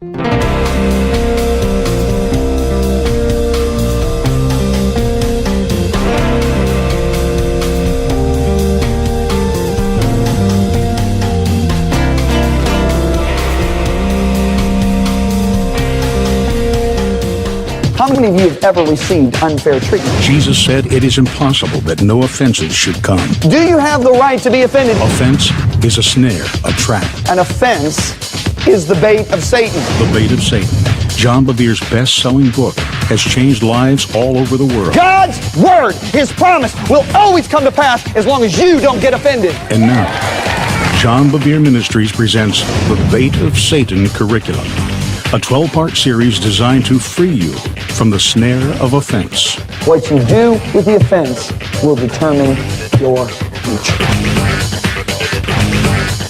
How many of you have ever received unfair treatment? Jesus said it is impossible that no offenses should come. Do you have the right to be offended? Offense is a snare, a trap. An offense is the bait of Satan. The bait of Satan. John Bevere's best-selling book has changed lives all over the world. God's word, His promise, will always come to pass as long as you don't get offended. And now, John Bevere Ministries presents The Bait of Satan Curriculum, a 12-part series designed to free you from the snare of offense. What you do with the offense will determine your future.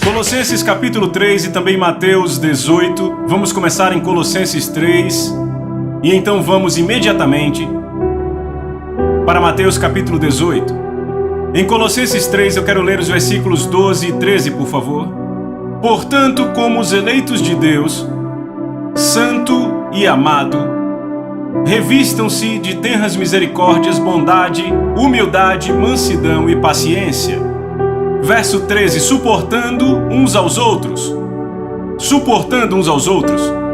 Colossenses capítulo 3 e também Mateus 18. Vamos começar em Colossenses 3 e então vamos imediatamente para Mateus capítulo 18. Em Colossenses 3 eu quero ler os versículos 12 e 13, por favor. Portanto, como os eleitos de Deus, santo e amado, revistam-se de tenras misericórdias, bondade, humildade, mansidão e paciência. Verso 13, suportando uns aos outros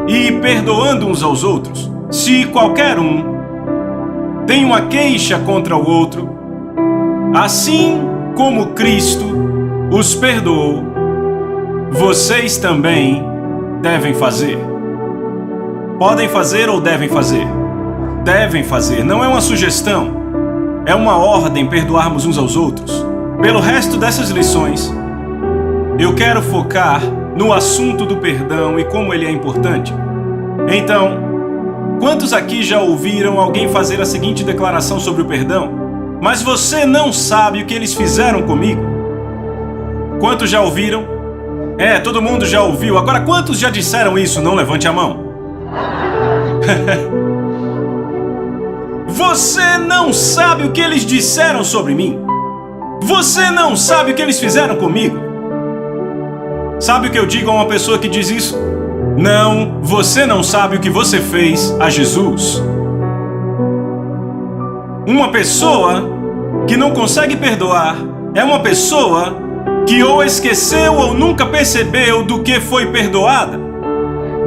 e perdoando uns aos outros. Se qualquer um tem uma queixa contra o outro, assim como Cristo os perdoou, vocês também devem fazer. Podem fazer ou devem fazer? Devem fazer, não é uma sugestão, é uma ordem perdoarmos uns aos outros. Pelo resto dessas lições, eu quero focar no assunto do perdão e como ele é importante. Então, quantos aqui já ouviram alguém fazer a seguinte declaração sobre o perdão? Mas você não sabe o que eles fizeram comigo? Quantos já ouviram? Todo mundo já ouviu. Agora, quantos já disseram isso? Não levante a mão. Você não sabe o que eles disseram sobre mim. Você não sabe o que eles fizeram comigo. Sabe o que eu digo a uma pessoa que diz isso? Não, você não sabe o que você fez a Jesus. Uma pessoa que não consegue perdoar é uma pessoa que ou esqueceu ou nunca percebeu do que foi perdoada.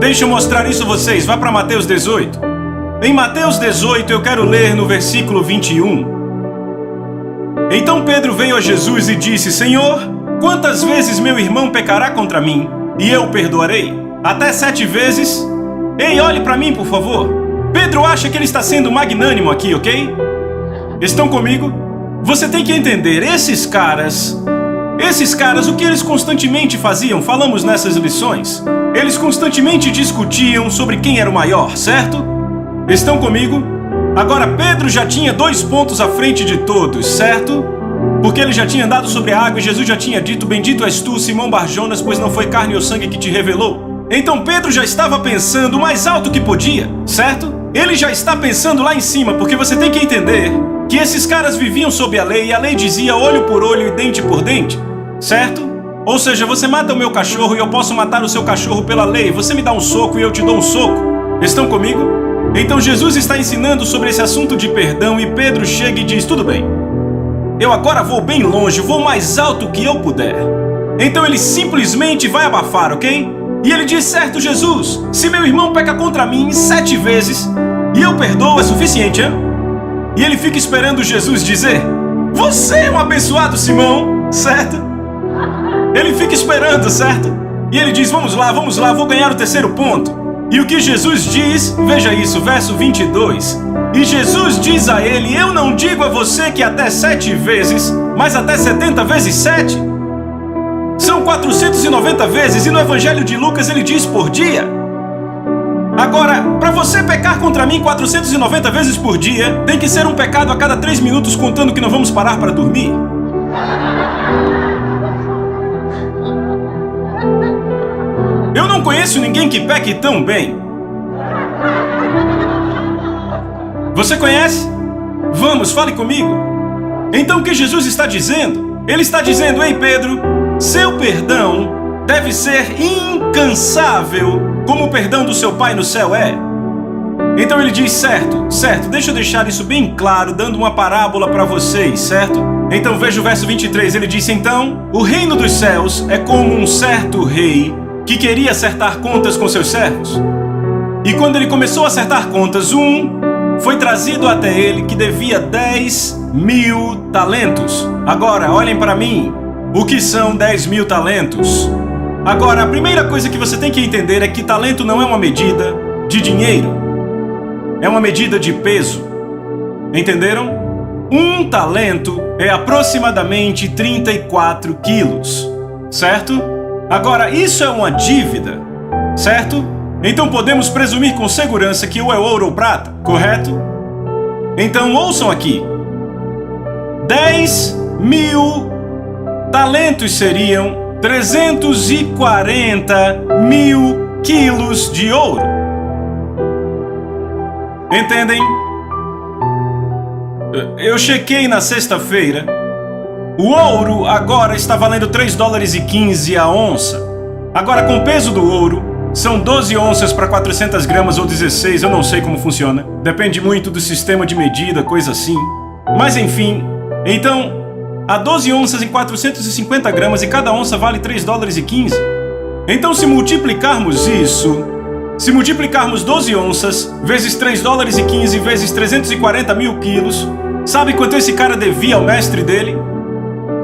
Deixa eu mostrar isso a vocês. Vá para Mateus 18. Em Mateus 18 eu quero ler no versículo 21. Então Pedro veio a Jesus e disse: Senhor, quantas vezes meu irmão pecará contra mim e eu perdoarei? Até 7 vezes? Ei, olhe para mim, por favor. Pedro acha que ele está sendo magnânimo aqui, ok? Estão comigo? Você tem que entender, esses caras, o que eles constantemente faziam? Falamos nessas lições. Eles constantemente discutiam sobre quem era o maior, certo? Estão comigo? Agora, Pedro já tinha 2 pontos à frente de todos, certo? Porque ele já tinha andado sobre a água e Jesus já tinha dito: Bendito és tu, Simão Bar-Jonas, pois não foi carne ou sangue que te revelou. Então Pedro já estava pensando o mais alto que podia, certo? Ele já está pensando lá em cima, porque você tem que entender que esses caras viviam sob a lei e a lei dizia olho por olho e dente por dente, certo? Ou seja, você mata o meu cachorro e eu posso matar o seu cachorro pela lei. Você me dá um soco e eu te dou um soco. Estão comigo? Então Jesus está ensinando sobre esse assunto de perdão e Pedro chega e diz: tudo bem, eu agora vou bem longe, vou mais alto que eu puder. Então ele simplesmente vai abafar, ok? E ele diz: certo, Jesus, se meu irmão peca contra mim 7 vezes e eu perdoo, é suficiente, hein? E ele fica esperando Jesus dizer: você é um abençoado, Simão, certo? Ele fica esperando, certo? E ele diz: vamos lá, vou ganhar o 3º ponto. E o que Jesus diz, veja isso, verso 22. E Jesus diz a ele: eu não digo a você que até 7 vezes, mas até 70 vezes 7. São 490 vezes, e no Evangelho de Lucas ele diz por dia. Agora, para você pecar contra mim 490 vezes por dia, tem que ser um pecado a cada 3 minutos, contando que não vamos parar para dormir. Eu não conheço ninguém que peque tão bem. Você conhece? Vamos, fale comigo. Então o que Jesus está dizendo? Ele está dizendo: ei Pedro, seu perdão deve ser incansável como o perdão do seu Pai no céu é? Então ele diz, certo, deixa eu deixar isso bem claro, dando uma parábola para vocês, certo? Então veja o verso 23, ele disse, então, o reino dos céus é como um certo rei que queria acertar contas com seus servos. E quando ele começou a acertar contas, foi trazido até ele que devia 10.000 talentos. Agora, olhem para mim, o que são 10.000 talentos? Agora, a primeira coisa que você tem que entender é que talento não é uma medida de dinheiro, é uma medida de peso. Entenderam? Um talento é aproximadamente 34 quilos, certo? Agora, isso é uma dívida, certo? Então podemos presumir com segurança que ou é ouro ou prata, correto? Então ouçam aqui. 10.000 talentos seriam 340.000 quilos de ouro. Entendem? Eu chequei na sexta-feira. O ouro agora está valendo $3,15 a onça. Agora, com o peso do ouro, são 12 onças para 400 gramas ou 16, eu não sei como funciona. Depende muito do sistema de medida, coisa assim. Mas enfim, então, há 12 onças em 450 gramas e cada onça vale $3,15. Então, se multiplicarmos isso, se multiplicarmos 12 onças vezes $3,15 vezes 340.000 quilos, sabe quanto esse cara devia ao mestre dele?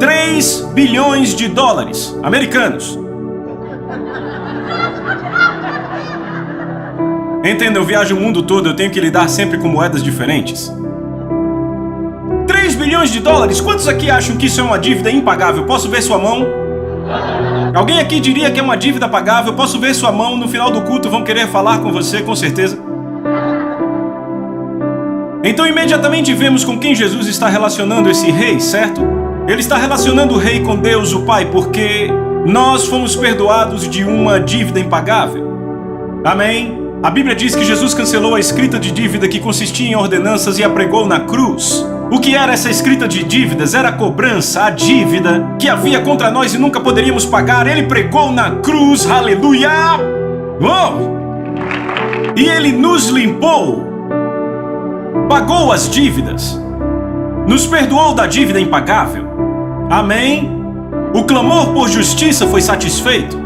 3 bilhões de dólares americanos. Entenda, eu viajo o mundo todo, eu tenho que lidar sempre com moedas diferentes. 3 bilhões de dólares? Quantos aqui acham que isso é uma dívida impagável? Posso ver sua mão? Alguém aqui diria que é uma dívida pagável? Posso ver sua mão? No final do culto vão querer falar com você, com certeza. Então imediatamente vemos com quem Jesus está relacionando esse rei, certo? Ele está relacionando o rei com Deus, o Pai, porque nós fomos perdoados de uma dívida impagável. Amém? A Bíblia diz que Jesus cancelou a escrita de dívida que consistia em ordenanças e a pregou na cruz. O que era essa escrita de dívidas? Era a cobrança, a dívida que havia contra nós e nunca poderíamos pagar. Ele pregou na cruz, aleluia! Oh! E ele nos limpou, pagou as dívidas, nos perdoou da dívida impagável. Amém? O clamor por justiça foi satisfeito.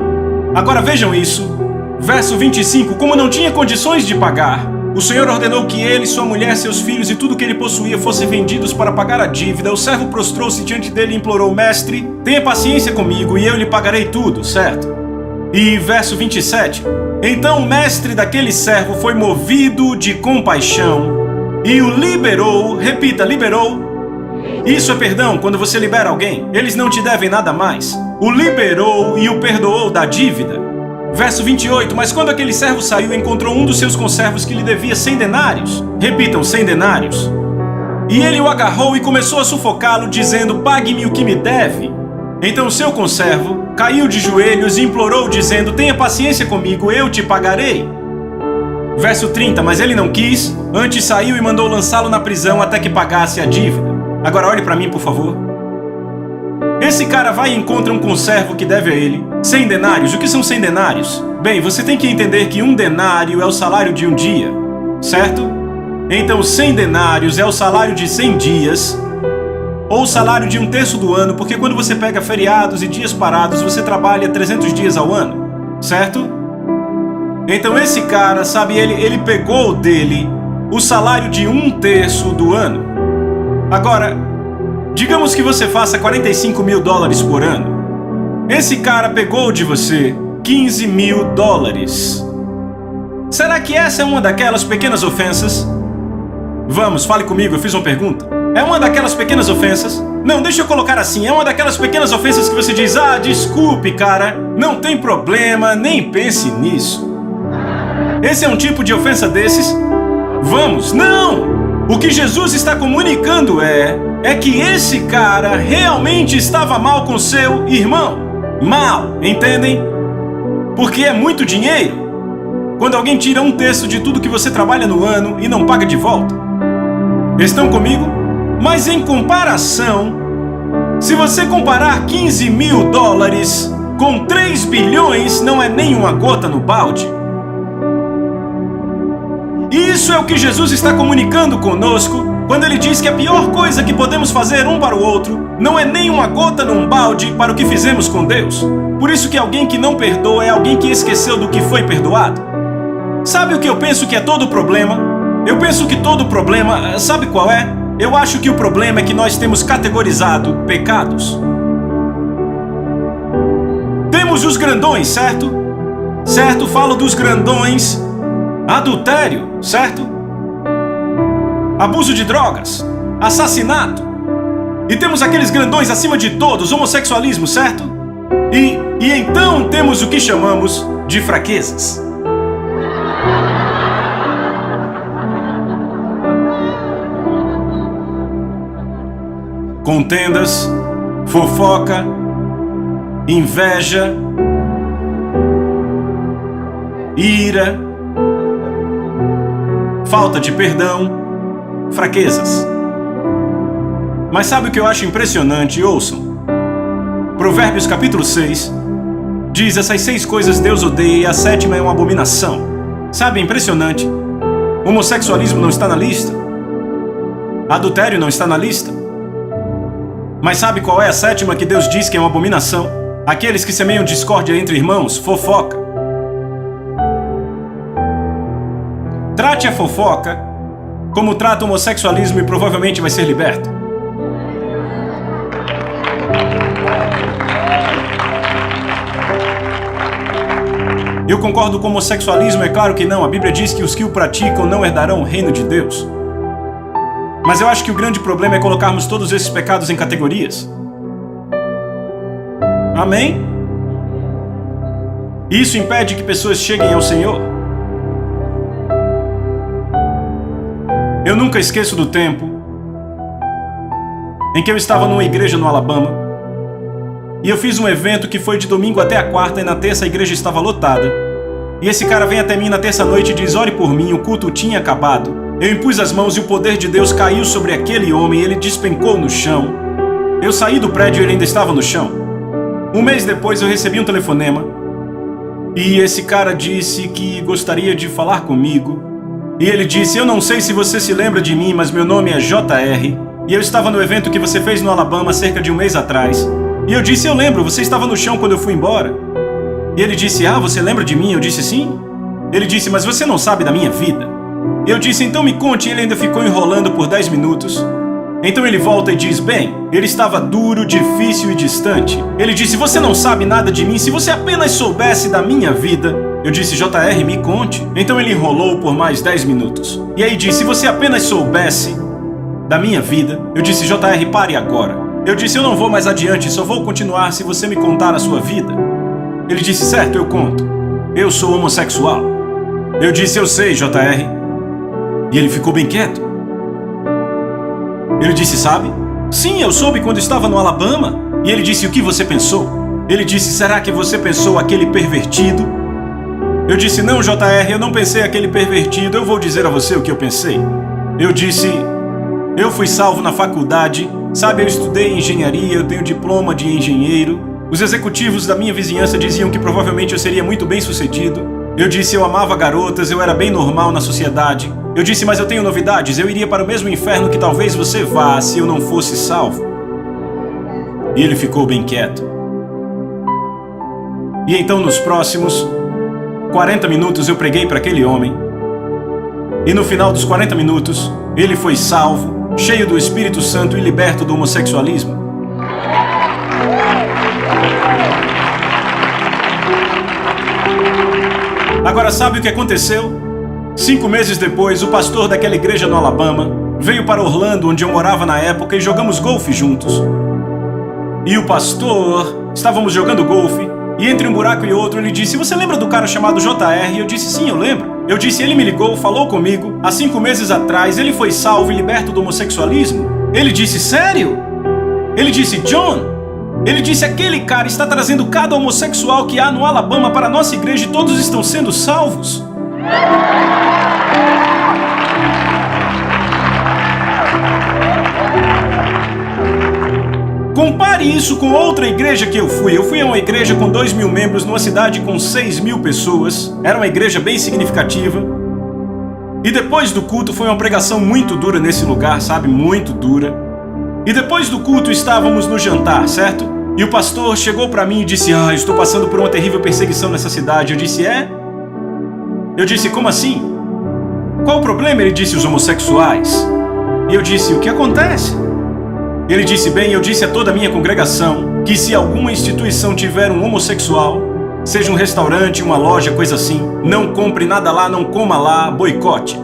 Agora vejam isso. Verso 25, como não tinha condições de pagar, o Senhor ordenou que ele, sua mulher, seus filhos e tudo que ele possuía fossem vendidos para pagar a dívida. O servo prostrou-se diante dele e implorou, mestre, tenha paciência comigo e eu lhe pagarei tudo, certo? E verso 27, então o mestre daquele servo foi movido de compaixão e o liberou, repita, liberou. Isso é perdão, quando você libera alguém, eles não te devem nada mais. O liberou e o perdoou da dívida. Verso 28, mas quando aquele servo saiu, encontrou um dos seus conservos que lhe devia 100 denários. Repitam, 100 denários. E ele o agarrou e começou a sufocá-lo, dizendo, pague-me o que me deve. Então o seu conservo caiu de joelhos e implorou, dizendo, tenha paciência comigo, eu te pagarei. Verso 30, mas ele não quis, antes saiu e mandou lançá-lo na prisão até que pagasse a dívida. Agora olhe para mim, por favor. Esse cara vai e encontra um conservo que deve a ele 100 denários. O que são 100 denários? Bem, você tem que entender que um denário é o salário de um dia, certo? Então 100 denários é o salário de 100 dias, ou o salário de 1/3 do ano, porque quando você pega feriados e dias parados, você trabalha 300 dias ao ano, certo? Então esse cara, sabe, ele pegou dele o salário de 1/3 do ano. Agora, digamos que você faça $45.000 por ano. Esse cara pegou de você $15.000. Será que essa é uma daquelas pequenas ofensas? Vamos, fale comigo, eu fiz uma pergunta. É uma daquelas pequenas ofensas? Não, deixa eu colocar assim, é uma daquelas pequenas ofensas que você diz, desculpe, cara, não tem problema, nem pense nisso. Esse é um tipo de ofensa desses? Vamos, não! O que Jesus está comunicando é que esse cara realmente estava mal com seu irmão. Mal, entendem? Porque é muito dinheiro. Quando alguém tira 1/3 de tudo que você trabalha no ano e não paga de volta. Estão comigo? Mas em comparação, se você comparar $15.000 com 3 bilhões, não é nem uma gota no balde. E isso é o que Jesus está comunicando conosco quando ele diz que a pior coisa que podemos fazer um para o outro não é nem uma gota num balde para o que fizemos com Deus. Por isso que alguém que não perdoa é alguém que esqueceu do que foi perdoado. Sabe o que eu penso que é todo o problema? Eu penso que todo o problema, sabe qual é? Eu acho que o problema é que nós temos categorizado pecados. Temos os grandões, certo? Certo, falo dos grandões. Adultério, certo? Abuso de drogas, assassinato. E temos aqueles grandões acima de todos, homossexualismo, certo? E então temos o que chamamos de fraquezas. Contendas, fofoca, inveja, ira, falta de perdão, fraquezas. Mas sabe o que eu acho impressionante? Ouçam. Provérbios capítulo 6 diz: essas 6 coisas Deus odeia e a 7ª é uma abominação. Sabe, é impressionante. Homossexualismo não está na lista. Adultério não está na lista. Mas sabe qual é a 7ª que Deus diz que é uma abominação? Aqueles que semeiam discórdia entre irmãos, fofoca. Trate a fofoca como trata o homossexualismo e provavelmente vai ser liberto. Eu concordo com o homossexualismo? É claro que não. A Bíblia diz que os que o praticam não herdarão o reino de Deus. Mas eu acho que o grande problema é colocarmos todos esses pecados em categorias. Amém? Isso impede que pessoas cheguem ao Senhor. Eu nunca esqueço do tempo em que eu estava numa igreja no Alabama e eu fiz um evento que foi de domingo até a quarta e na terça a igreja estava lotada. E esse cara vem até mim na terça-noite e diz: ore por mim, o culto tinha acabado. Eu impus as mãos e o poder de Deus caiu sobre aquele homem e ele despencou no chão. Eu saí do prédio e ele ainda estava no chão. Um mês depois eu recebi um telefonema e esse cara disse que gostaria de falar comigo. E ele disse: eu não sei se você se lembra de mim, mas meu nome é JR e eu estava no evento que você fez no Alabama cerca de um mês atrás. E eu disse: eu lembro, você estava no chão quando eu fui embora. E ele disse: ah, você lembra de mim? Eu disse: sim. Ele disse: mas você não sabe da minha vida. Eu disse: então me conte. E ele ainda ficou enrolando por 10 minutos. Então ele volta e diz: bem, ele estava duro, difícil e distante. Ele disse: você não sabe nada de mim, se você apenas soubesse da minha vida. Eu disse: JR, me conte. Então ele enrolou por mais 10 minutos. E aí disse: se você apenas soubesse da minha vida. Eu disse: JR, pare agora. Eu disse: eu não vou mais adiante, só vou continuar se você me contar a sua vida. Ele disse: certo, eu conto. Eu sou homossexual. Eu disse: eu sei, JR. E ele ficou bem quieto. Ele disse: sabe? Sim, eu soube quando estava no Alabama. E ele disse: o que você pensou? Ele disse: será que você pensou aquele pervertido? Eu disse: não, JR, eu não pensei aquele pervertido. Eu vou dizer a você o que eu pensei. Eu disse: eu fui salvo na faculdade. Sabe, eu estudei engenharia, eu tenho diploma de engenheiro. Os executivos da minha vizinhança diziam que provavelmente eu seria muito bem sucedido. Eu disse: eu amava garotas, eu era bem normal na sociedade. Eu disse: mas eu tenho novidades, eu iria para o mesmo inferno que talvez você vá se eu não fosse salvo. E ele ficou bem quieto. E então nos próximos 40 minutos eu preguei para aquele homem. E no final dos 40 minutos, ele foi salvo, cheio do Espírito Santo e liberto do homossexualismo. Agora sabe o que aconteceu? 5 meses depois, o pastor daquela igreja no Alabama veio para Orlando, onde eu morava na época, e jogamos golfe juntos. E o pastor, estávamos jogando golfe, e entre um buraco e outro ele disse: você lembra do cara chamado JR? Eu disse: sim, eu lembro. Eu disse: ele me ligou, falou comigo, há 5 meses atrás, ele foi salvo e liberto do homossexualismo. Ele disse: sério? Ele disse: John, ele disse: aquele cara está trazendo cada homossexual que há no Alabama para a nossa igreja e todos estão sendo salvos. Compare isso com outra igreja que eu fui. Eu fui a uma igreja com 2.000 membros numa cidade com 6.000 pessoas. Era uma igreja bem significativa. E depois do culto foi uma pregação muito dura nesse lugar, sabe? Muito dura. E depois do culto estávamos no jantar, certo? E o pastor chegou para mim e disse: estou passando por uma terrível perseguição nessa cidade. Eu disse: é? Eu disse: como assim? Qual o problema? Ele disse: os homossexuais. E eu disse: o que acontece? Ele disse: bem, eu disse a toda a minha congregação que se alguma instituição tiver um homossexual, seja um restaurante, uma loja, coisa assim, não compre nada lá, não coma lá, boicote.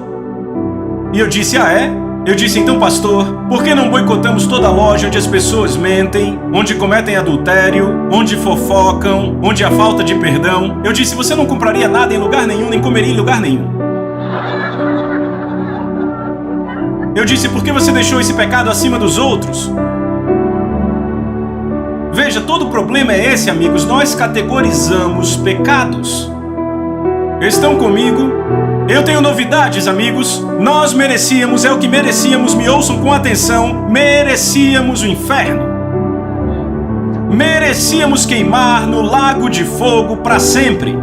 E eu disse: é? Eu disse: então, pastor, por que não boicotamos toda a loja onde as pessoas mentem, onde cometem adultério, onde fofocam, onde há falta de perdão? Eu disse: você não compraria nada em lugar nenhum, nem comeria em lugar nenhum. Eu disse: por que você deixou esse pecado acima dos outros? Veja, todo o problema é esse, amigos. Nós categorizamos pecados. Estão comigo? Eu tenho novidades, amigos. Nós merecíamos, é o que merecíamos, me ouçam com atenção, merecíamos o inferno. Merecíamos queimar no lago de fogo para sempre.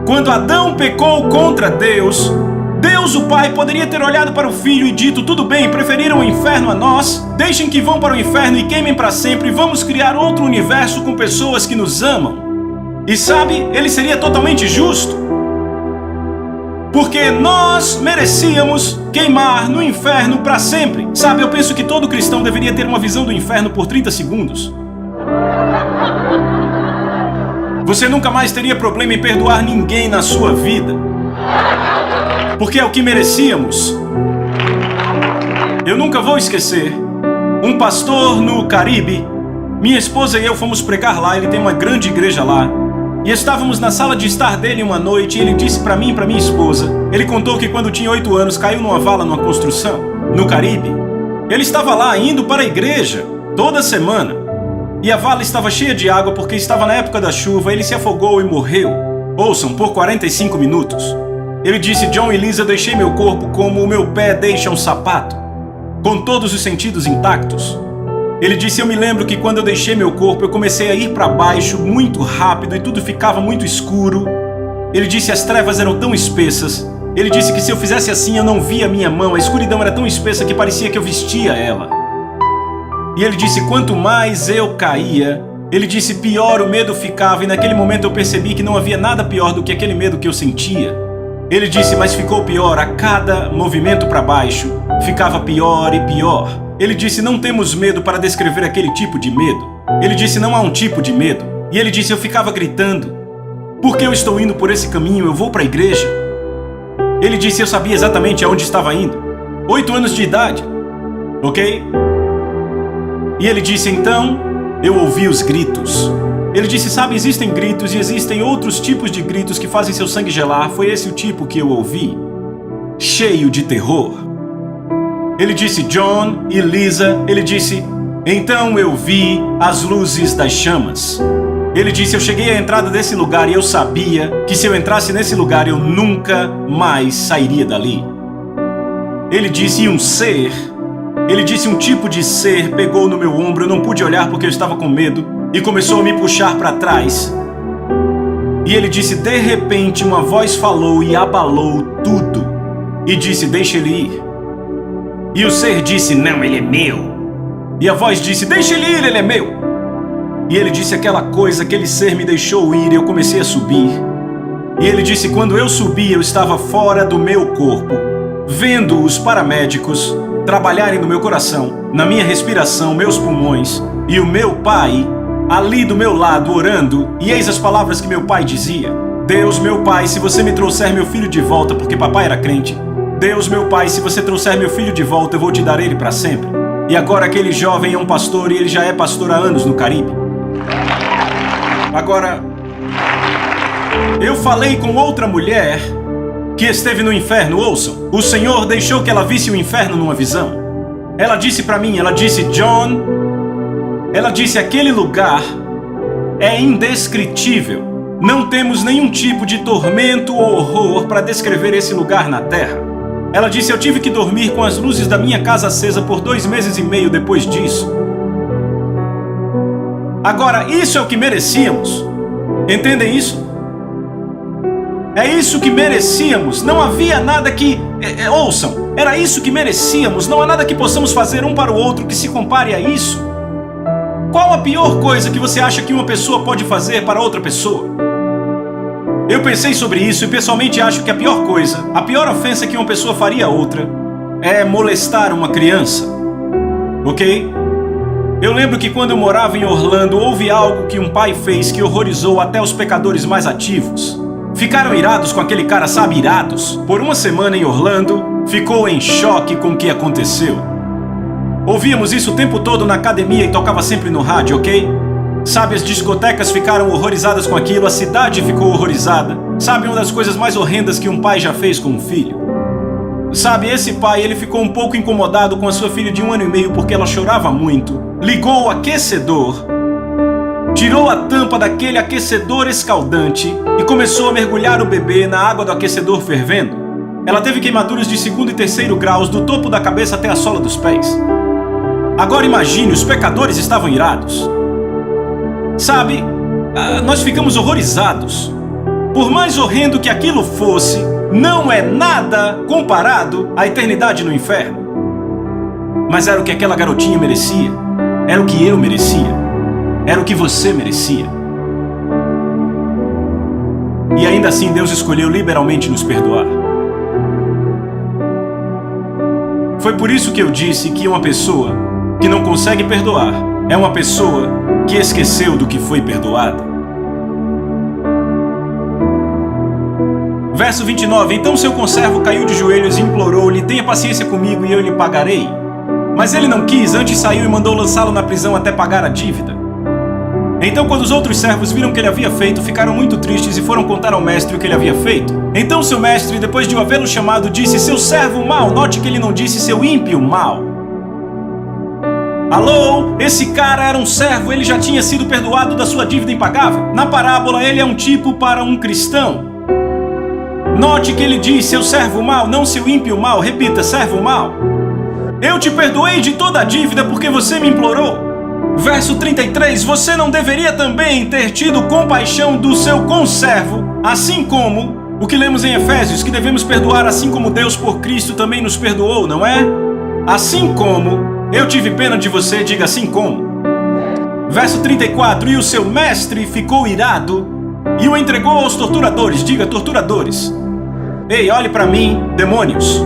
Quando Adão pecou contra Deus, Deus, o Pai, poderia ter olhado para o Filho e dito: tudo bem, preferiram o inferno a nós, deixem que vão para o inferno e queimem para sempre, vamos criar outro universo com pessoas que nos amam. E sabe, ele seria totalmente justo. Porque nós merecíamos queimar no inferno para sempre. Sabe, eu penso que todo cristão deveria ter uma visão do inferno por 30 segundos. Você nunca mais teria problema em perdoar ninguém na sua vida. Porque é o que merecíamos. Eu nunca vou esquecer. Um pastor no Caribe, minha esposa e eu fomos pregar lá, ele tem uma grande igreja lá. E estávamos na sala de estar dele uma noite e ele disse para mim e para minha esposa, ele contou que quando tinha 8 anos caiu numa vala numa construção, no Caribe. Ele estava lá indo para a igreja toda semana. E a vala estava cheia de água porque estava na época da chuva, ele se afogou e morreu. Ouçam, por 45 minutos. Ele disse: John e Lisa, eu deixei meu corpo como o meu pé deixa um sapato, com todos os sentidos intactos. Ele disse: eu me lembro que quando eu deixei meu corpo, eu comecei a ir para baixo muito rápido e tudo ficava muito escuro. Ele disse: as trevas eram tão espessas. Ele disse que se eu fizesse assim, eu não via minha mão. A escuridão era tão espessa que parecia que eu vestia ela. E ele disse: quanto mais eu caía, ele disse, pior o medo ficava. E naquele momento eu percebi que não havia nada pior do que aquele medo que eu sentia. Ele disse: mas ficou pior. A cada movimento para baixo, ficava pior e pior. Ele disse: não temos medo para descrever aquele tipo de medo. Ele disse: não há um tipo de medo. E ele disse: eu ficava gritando: por que eu estou indo por esse caminho? Eu vou para a igreja. Ele disse: eu sabia exatamente aonde estava indo. 8 anos de idade. Ok? E ele disse: então, eu ouvi os gritos. Ele disse: sabe, existem gritos e existem outros tipos de gritos que fazem seu sangue gelar. Foi esse o tipo que eu ouvi. Cheio de terror. Ele disse: John e Lisa, ele disse, então eu vi as luzes das chamas. Ele disse: eu cheguei à entrada desse lugar e eu sabia que se eu entrasse nesse lugar eu nunca mais sairia dali. Ele disse: e um ser, ele disse, um tipo de ser pegou no meu ombro, eu não pude olhar porque eu estava com medo, e começou a me puxar para trás. E ele disse: de repente uma voz falou e abalou tudo, e disse: deixa ele ir. E o ser disse: não, ele é meu. E a voz disse: deixa ele ir, ele é meu. E ele disse aquela coisa, aquele ser me deixou ir e eu comecei a subir. E ele disse: quando eu subi, eu estava fora do meu corpo, vendo os paramédicos trabalharem no meu coração, na minha respiração, meus pulmões, e o meu pai ali do meu lado orando. E eis as palavras que meu pai dizia: Deus, meu pai, se você me trouxer meu filho de volta, porque papai era crente, Deus, meu pai, se você trouxer meu filho de volta, eu vou te dar ele para sempre. E agora aquele jovem é um pastor e ele já é pastor há anos no Caribe. Agora, eu falei com outra mulher que esteve no inferno, ouçam. O Senhor deixou que ela visse o inferno numa visão. Ela disse para mim, ela disse: John, ela disse, aquele lugar é indescritível. Não temos nenhum tipo de tormento ou horror para descrever esse lugar na terra. Ela disse: eu tive que dormir com as luzes da minha casa acesa por 2 meses e meio depois disso. Agora, isso é o que merecíamos. Entendem isso? É isso que merecíamos. Não havia nada que... ouçam, era isso que merecíamos. Não há nada que possamos fazer um para o outro que se compare a isso. Qual a pior coisa que você acha que uma pessoa pode fazer para outra pessoa? Eu pensei sobre isso e pessoalmente acho que a pior coisa, a pior ofensa que uma pessoa faria a outra, é molestar uma criança. Ok? Eu lembro que quando eu morava em Orlando, houve algo que um pai fez que horrorizou até os pecadores mais ativos. Ficaram irados com aquele cara, sabe, irados. Por uma semana em Orlando, ficou em choque com o que aconteceu. Ouvíamos isso o tempo todo na academia e tocava sempre no rádio, ok? Sabe, as discotecas ficaram horrorizadas com aquilo, a cidade ficou horrorizada. Sabe, uma das coisas mais horrendas que um pai já fez com um filho? Sabe, esse pai, ele ficou um pouco incomodado com a sua filha de 1 ano e meio porque ela chorava muito. Ligou o aquecedor, tirou a tampa daquele aquecedor escaldante e começou a mergulhar o bebê na água do aquecedor fervendo. Ela teve queimaduras de 2º e 3º graus do topo da cabeça até a sola dos pés. Agora imagine, os pecadores estavam irados. Sabe, nós ficamos horrorizados. Por mais horrendo que aquilo fosse, não é nada comparado à eternidade no inferno. Mas era o que aquela garotinha merecia. Era o que eu merecia. Era o que você merecia. E ainda assim Deus escolheu liberalmente nos perdoar. Foi por isso que eu disse que uma pessoa que não consegue perdoar é uma pessoa que esqueceu do que foi perdoada. Verso 29. Então seu conservo caiu de joelhos e implorou-lhe: tenha paciência comigo e eu lhe pagarei. Mas ele não quis, antes saiu e mandou lançá-lo na prisão até pagar a dívida. Então quando os outros servos viram o que ele havia feito, ficaram muito tristes e foram contar ao mestre o que ele havia feito. Então seu mestre, depois de o havê-lo chamado, disse: seu servo mau. Note que ele não disse seu ímpio mau. Alô? Esse cara era um servo, ele já tinha sido perdoado da sua dívida impagável. Na parábola, ele é um tipo para um cristão. Note que ele diz seu servo mau, não seu ímpio mau. Repita, servo mau. Eu te perdoei de toda a dívida porque você me implorou. Verso 33, você não deveria também ter tido compaixão do seu conservo, assim como o que lemos em Efésios, que devemos perdoar assim como Deus por Cristo também nos perdoou, não é? Assim como eu tive pena de você, diga assim como. Verso 34, e o seu mestre ficou irado e o entregou aos torturadores, diga torturadores. Ei, olhe para mim, demônios.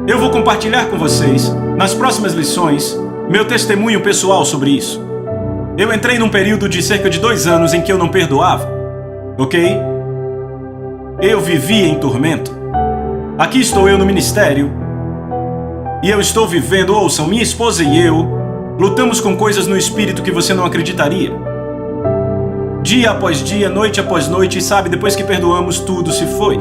Eu vou compartilhar com vocês, nas próximas lições, meu testemunho pessoal sobre isso. Eu entrei num período de cerca de 2 anos em que eu não perdoava, ok? Eu vivia em tormento. Aqui estou eu no ministério e eu estou vivendo, ouçam, minha esposa e eu lutamos com coisas no espírito que você não acreditaria. Dia após dia, noite após noite, e sabe, depois que perdoamos, tudo se foi.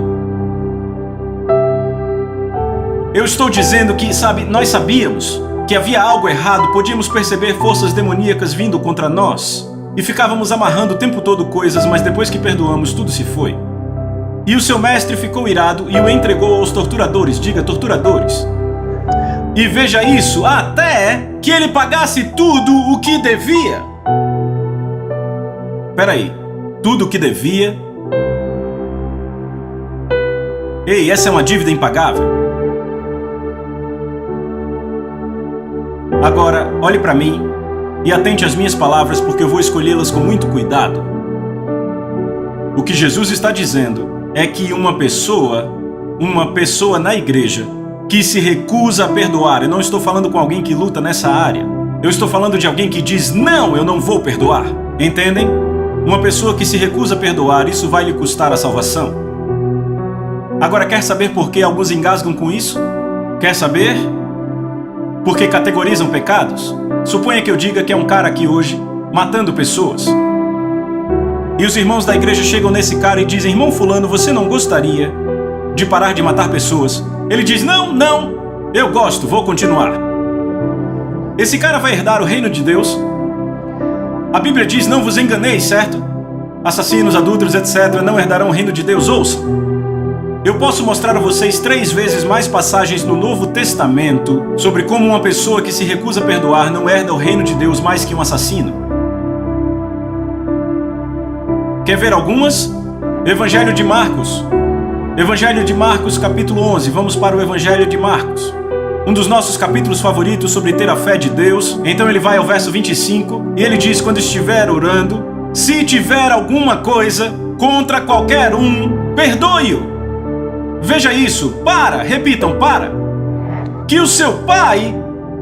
Eu estou dizendo que, sabe, nós sabíamos que havia algo errado, podíamos perceber forças demoníacas vindo contra nós e ficávamos amarrando o tempo todo coisas, mas depois que perdoamos, tudo se foi. E o seu mestre ficou irado e o entregou aos torturadores, diga torturadores. E veja isso, até que ele pagasse tudo o que devia. Peraí, tudo o que devia? Ei, essa é uma dívida impagável. Agora, olhe para mim e atente às minhas palavras, porque eu vou escolhê-las com muito cuidado. O que Jesus está dizendo é que uma pessoa na igreja que se recusa a perdoar, eu não estou falando com alguém que luta nessa área, eu estou falando de alguém que diz, não, eu não vou perdoar. Entendem? Uma pessoa que se recusa a perdoar, isso vai lhe custar a salvação. Agora, quer saber por que alguns engasgam com isso? Quer saber? Porque categorizam pecados? Suponha que eu diga que é um cara aqui hoje matando pessoas. E os irmãos da igreja chegam nesse cara e dizem, irmão fulano, você não gostaria de parar de matar pessoas? Ele diz, não, eu gosto, vou continuar. Esse cara vai herdar o reino de Deus? A Bíblia diz, não vos enganeis, certo? Assassinos, adúlteros, etc. não herdarão o reino de Deus. Ouçam. Eu posso mostrar a vocês 3 vezes mais passagens no Novo Testamento sobre como uma pessoa que se recusa a perdoar não herda o reino de Deus mais que um assassino. Quer ver algumas? Evangelho de Marcos. Evangelho de Marcos, capítulo 11. Vamos para o Evangelho de Marcos. Um dos nossos capítulos favoritos sobre ter a fé de Deus. Então ele vai ao verso 25 e ele diz: quando estiver orando, se tiver alguma coisa contra qualquer um, perdoe-o. Veja isso, repitam, que o seu Pai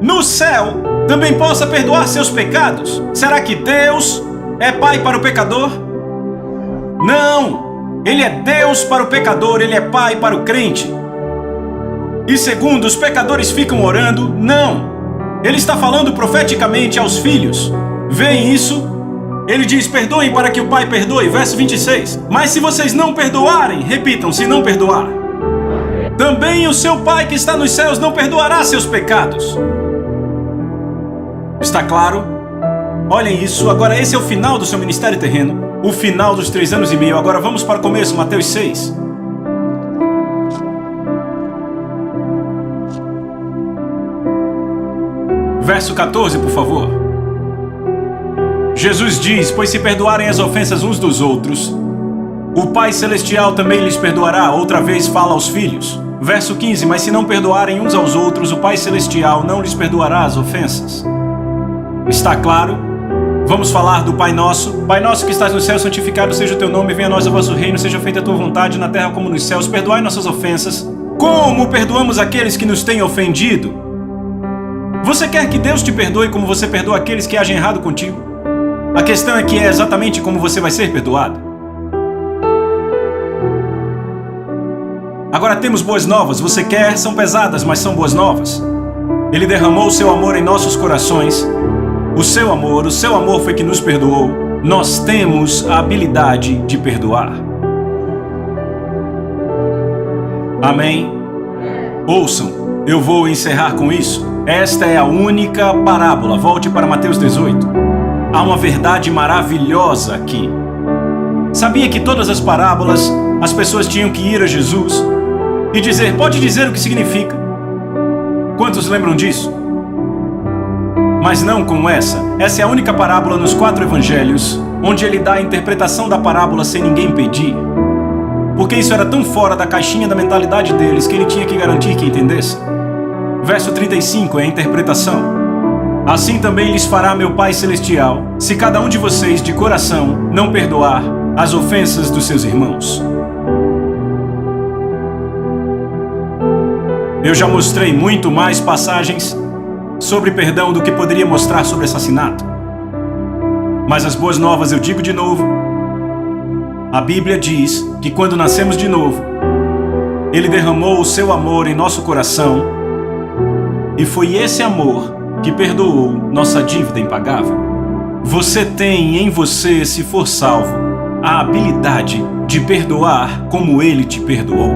no céu também possa perdoar seus pecados. Será que Deus é Pai para o pecador? Não! Ele é Deus para o pecador, Ele é Pai para o crente. E segundo, os pecadores ficam orando? Não! Ele está falando profeticamente aos filhos. Veem isso? Ele diz: perdoem para que o Pai perdoe, verso 26. Mas se vocês não perdoarem, repitam, se não perdoar, também o seu Pai que está nos céus não perdoará seus pecados. Está claro? Olhem isso, agora esse é o final do seu ministério terreno. O final dos 3 anos e meio. Agora vamos para o começo, Mateus 6. Verso 14, por favor. Jesus diz: pois se perdoarem as ofensas uns dos outros, o Pai Celestial também lhes perdoará. Outra vez fala aos filhos. Verso 15, mas se não perdoarem uns aos outros, o Pai Celestial não lhes perdoará as ofensas. Está claro? Vamos falar do Pai Nosso. Pai Nosso que estás no céu, santificado seja o teu nome, venha a nós o vosso reino, seja feita a tua vontade na terra como nos céus. Perdoai nossas ofensas, como perdoamos aqueles que nos têm ofendido. Você quer que Deus te perdoe como você perdoa aqueles que agem errado contigo? A questão é que é exatamente como você vai ser perdoado. Agora temos boas novas. Você quer, são pesadas, mas são boas novas. Ele derramou o seu amor em nossos corações. O seu amor foi que nos perdoou. Nós temos a habilidade de perdoar. Amém? Ouçam, eu vou encerrar com isso. Esta é a única parábola. Volte para Mateus 18. Há uma verdade maravilhosa aqui. Sabia que todas as parábolas, as pessoas tinham que ir a Jesus e dizer: pode dizer o que significa? Quantos lembram disso? Mas não como essa. Essa é a única parábola nos 4 evangelhos onde ele dá a interpretação da parábola sem ninguém pedir. Porque isso era tão fora da caixinha da mentalidade deles que ele tinha que garantir que entendesse. Verso 35 é a interpretação. Assim também lhes fará meu Pai Celestial, se cada um de vocês de coração não perdoar as ofensas dos seus irmãos. Eu já mostrei muito mais passagens sobre perdão do que poderia mostrar sobre assassinato. Mas as boas novas eu digo de novo. A Bíblia diz que quando nascemos de novo, Ele derramou o seu amor em nosso coração e foi esse amor que perdoou nossa dívida impagável. Você tem em você, se for salvo, a habilidade de perdoar como Ele te perdoou.